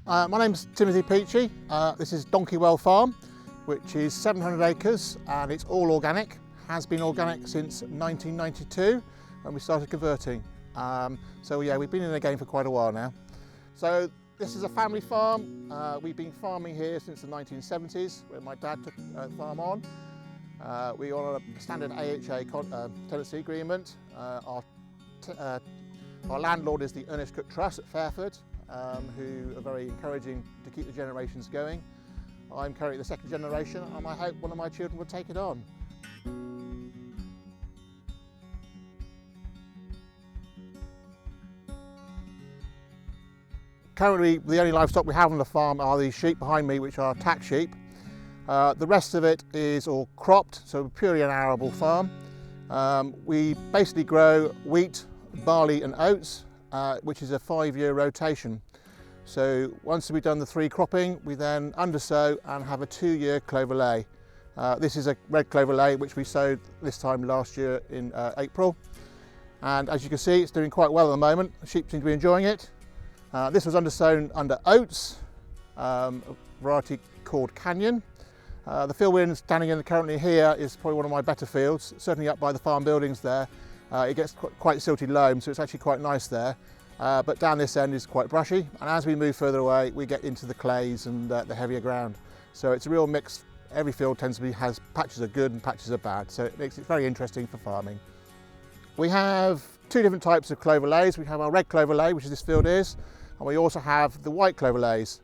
My name's Timothy Peachey. This is Donkeywell Farm, which is 700 acres and it's all organic. Has been organic since 1992 when we started converting. So yeah, we've been in the game for quite a while now. So this is a family farm. We've been farming here since the 1970s when my dad took the farm on. We are on a standard AHA tenancy agreement. Our landlord is the Ernest Cook Trust at Fairford, who are very encouraging to keep the generations going. I'm currently the second generation and I hope one of my children will take it on. Currently the only livestock we have on the farm are these sheep behind me, which are tack sheep. The rest of it is all cropped, so purely an arable farm. We basically grow wheat, barley and oats, which is a 5-year rotation. So once we've done the 3 cropping, we then undersow and have a 2-year Clover Ley. This is a red Clover Ley which we sowed this time last year in April. And as you can see, it's doing quite well at the moment. The sheep seem to be enjoying it. This was undersown under oats, a variety called Canyon. The field we're standing in currently here is probably one of my better fields, certainly up by the farm buildings there. It gets quite silty loam, so it's actually quite nice there. But down this end is quite brushy, and as we move further away we get into the clays and the heavier ground. So it's a real mix. Every field tends to has patches are good and patches are bad, so it makes it very interesting for farming. We have 2 different types of Clover Leys. We have our red Clover Ley, which this field is, and we also have the white Clover Leys.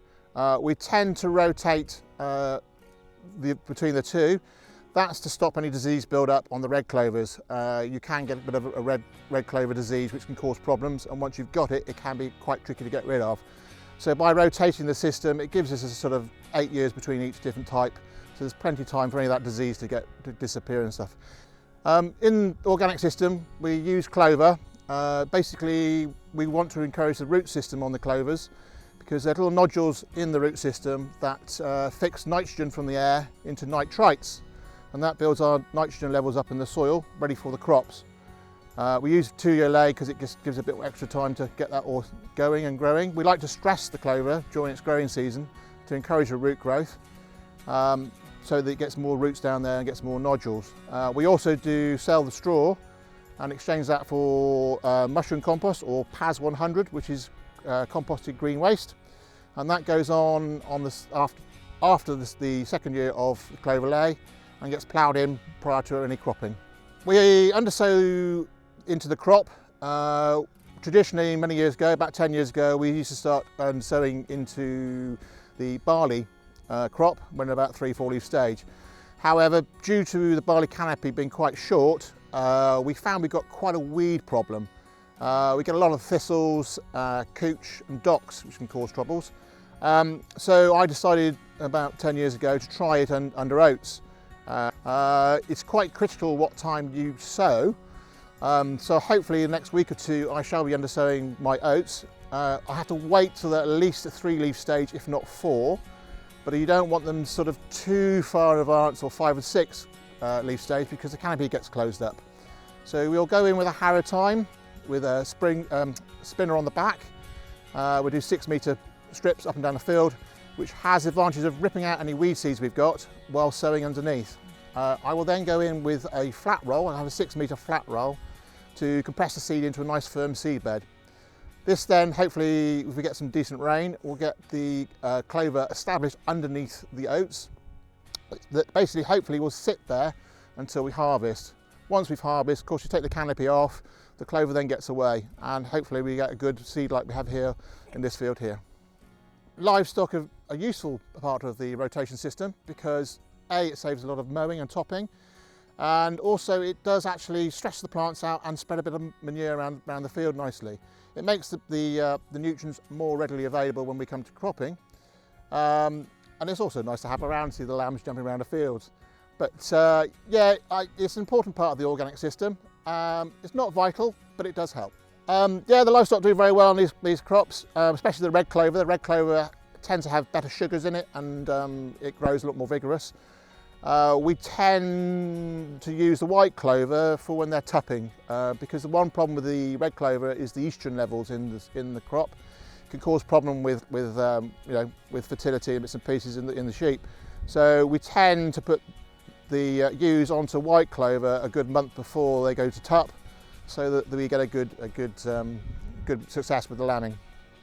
We tend to rotate between the 2. That's to stop any disease build-up on the red clovers. You can get a bit of a red clover disease which can cause problems, and once you've got it, it can be quite tricky to get rid of. So by rotating the system, it gives us a sort of 8 years between each different type, so there's plenty of time for any of that disease to disappear and stuff. In the organic system, we use clover. Basically, we want to encourage the root system on the clovers, because there are little nodules in the root system that fix nitrogen from the air into nitrites, and that builds our nitrogen levels up in the soil, ready for the crops. We use 2-year ley because it just gives a bit extra time to get that all going and growing. We like to stress the clover during its growing season to encourage the root growth, so that it gets more roots down there and gets more nodules. We also do sell the straw and exchange that for mushroom compost, or PAS 100, which is composted green waste, and that goes on after the second year of the Clover Ley and gets ploughed in prior to any cropping. We undersow into the crop. Traditionally, many years ago, about 10 years ago, we used to start sowing into the barley crop when about 3-4 leaf stage. However, due to the barley canopy being quite short, we found we got quite a weed problem. We get a lot of thistles, cooch and docks, which can cause troubles. So I decided about 10 years ago to try it under oats. It's quite critical what time you sow, so hopefully in the next week or 2 I shall be undersowing my oats. I have to wait till at least a 3-leaf stage, if not 4, but you don't want them sort of too far in advance, or 5 or 6 leaf stage, because the canopy gets closed up. So we'll go in with a harrow tine with a spinner on the back. We'll do 6-metre strips up and down the field, which has the advantage of ripping out any weed seeds we've got while sowing underneath. I will then go in with a flat roll. I have a 6-metre flat roll to compress the seed into a nice firm seed bed. This then, hopefully, if we get some decent rain, we'll get the clover established underneath the oats that basically hopefully will sit there until we harvest. Once we've harvested, of course, you take the canopy off, the clover then gets away, and hopefully we get a good seed like we have here in this field here. Livestock are a useful part of the rotation system because A, it saves a lot of mowing and topping, and also it does actually stress the plants out and spread a bit of manure around the field nicely. It makes the nutrients more readily available when we come to cropping, and it's also nice to have around, see the lambs jumping around the fields. But yeah, it's an important part of the organic system. It's not vital, but it does help. Yeah, the livestock do very well on these crops, especially the red clover. The red clover tends to have better sugars in it, and it grows a lot more vigorous. We tend to use the white clover for when they're tupping, because the one problem with the red clover is the estrogen levels in the crop. can cause problem with fertility and bits and pieces in the sheep. So we tend to put the ewes onto white clover a good month before they go to tup, so that we get a good success with the lambing.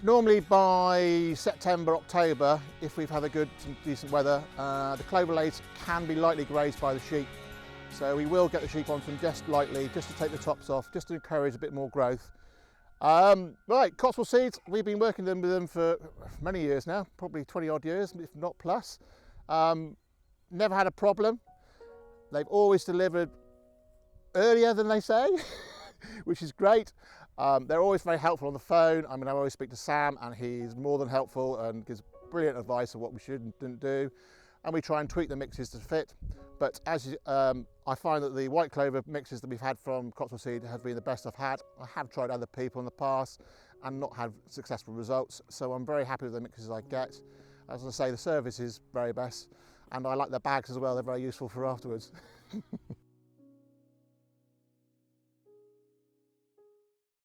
Normally by September, October, if we've had some decent weather, the clover leys can be lightly grazed by the sheep. So we will get the sheep onto them just lightly, just to take the tops off, just to encourage a bit more growth. Right, Cotswold seeds, we've been working with them for many years now, probably 20 odd years, if not plus. Never had a problem. They've always delivered earlier than they say, which is great. They're always very helpful on the phone. I mean, I always speak to Sam and he's more than helpful and gives brilliant advice of what we should and didn't do. And we try and tweak the mixes to fit. But as I find that the white clover mixes that we've had from Cotswold seed have been the best I've had. I have tried other people in the past and not had successful results. So I'm very happy with the mixes I get. As I say, the service is very best. And I like the bags as well, they're very useful for afterwards.